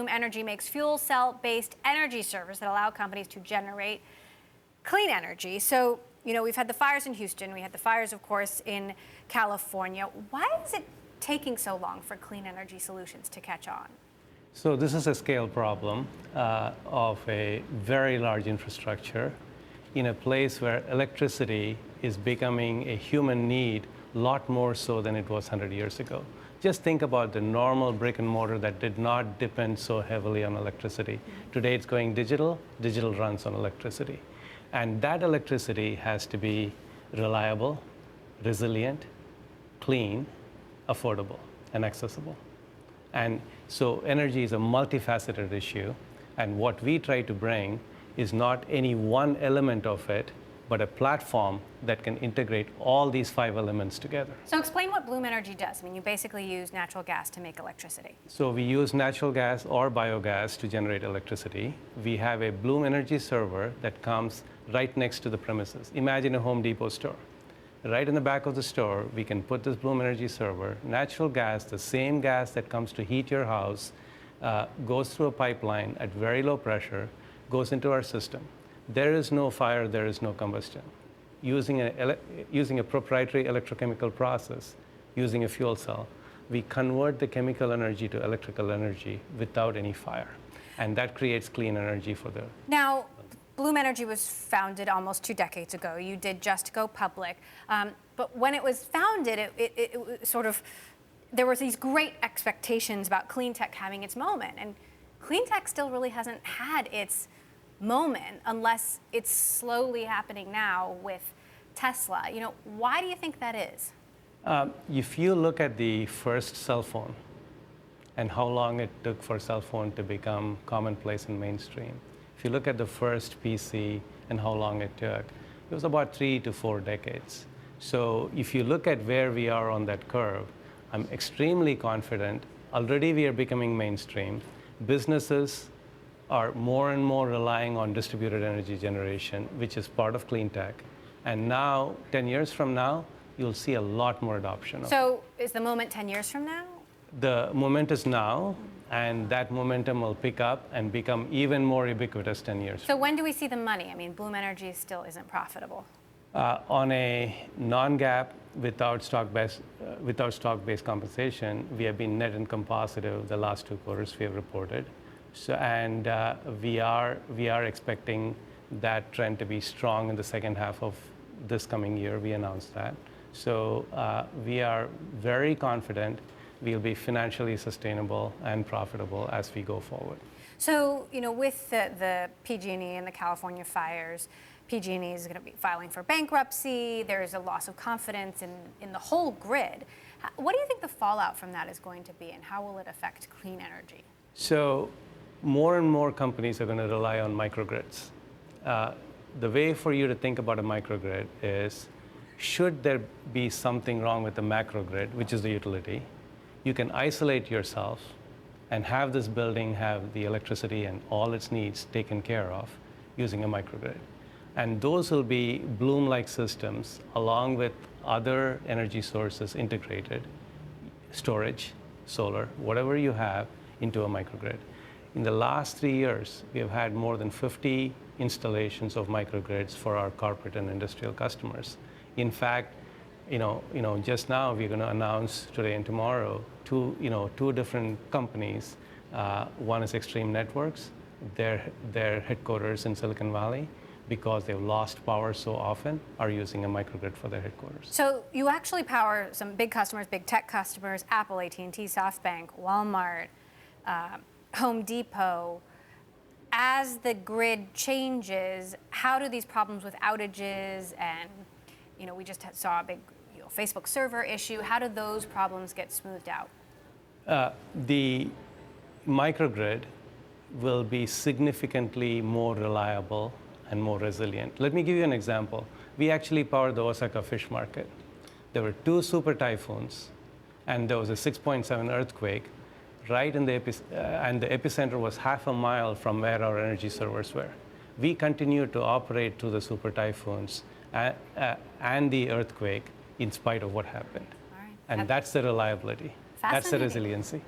Bloom Energy makes fuel cell-based energy servers that allow companies to generate clean energy. So, we've had the fires in Houston. We had the fires, of course, in California. Why is it taking so long for clean energy solutions to catch on? So this is a scale problem of a very large infrastructure in a place where electricity is becoming a human need, a lot more so than it was 100 years ago. Just think about the normal brick and mortar that did not depend so heavily on electricity. Today it's going digital. Digital runs on electricity. And that electricity has to be reliable, resilient, clean, affordable, and accessible. And so energy is a multifaceted issue, and what we try to bring is not any one element of it, but a platform that can integrate all these 5 elements together. So explain what Bloom Energy does. You basically use natural gas to make electricity. So we use natural gas or biogas to generate electricity. We have a Bloom Energy server that comes right next to the premises. Imagine a Home Depot store. Right in the back of the store, we can put this Bloom Energy server. Natural gas, the same gas that comes to heat your house, goes through a pipeline at very low pressure, goes into our system. There is no fire, there is no combustion. Using a proprietary electrochemical process, using a fuel cell, we convert the chemical energy to electrical energy without any fire. And that creates clean energy for the... Now, Bloom Energy was founded almost 2 decades ago. You did just go public. But when it was founded, it sort of, there were these great expectations about clean tech having its moment. And clean tech still really hasn't had its moment unless it's slowly happening now with Tesla. Why do you think that is? If you look at the first cell phone and how long it took for cell phone to become commonplace and mainstream, if you look at the first PC and how long it took, it was about 3 to 4 decades. So if you look at where we are on that curve, I'm extremely confident. Already we are becoming mainstream. Businesses are more and more relying on distributed energy generation, which is part of clean tech. And now, 10 years from now, you'll see a lot more adoption. So is the moment 10 years from now? The moment is now, and that momentum will pick up and become even more ubiquitous 10 years. So when do we see the money? Bloom Energy still isn't profitable. On a non-GAAP, without stock-based compensation, we have been net income positive the last 2 quarters we have reported. So, and we are expecting that trend to be strong in the second half of this coming year. We announced that. So we are very confident we'll be financially sustainable and profitable as we go forward. So, with the PG&E and the California fires, PG&E is going to be filing for bankruptcy. There's a loss of confidence in the whole grid. What do you think the fallout from that is going to be, and how will it affect clean energy? So, more and more companies are going to rely on microgrids. The way for you to think about a microgrid is, should there be something wrong with the macrogrid, which is the utility, you can isolate yourself and have this building have the electricity and all its needs taken care of using a microgrid. And those will be Bloom-like systems along with other energy sources integrated, storage, solar, whatever you have, into a microgrid. In the last 3 years, we have had more than 50 installations of microgrids for our corporate and industrial customers. In fact, just now we're going to announce today and tomorrow two different companies. One is Extreme Networks. Their headquarters in Silicon Valley, because they've lost power so often, are using a microgrid for their headquarters. So you actually power some big customers, big tech customers: Apple, AT&T, SoftBank, Walmart, Home Depot. As the grid changes, how do these problems with outages and, we just saw a big Facebook server issue, how do those problems get smoothed out? The microgrid will be significantly more reliable and more resilient. Let me give you an example. We actually powered the Osaka fish market. There were 2 super typhoons, and there was a 6.7 earthquake right in the and the epicenter was half a mile from where our energy servers were. We continued to operate through the super typhoons and the earthquake in spite of what happened. All right. And that's the reliability. That's the resiliency.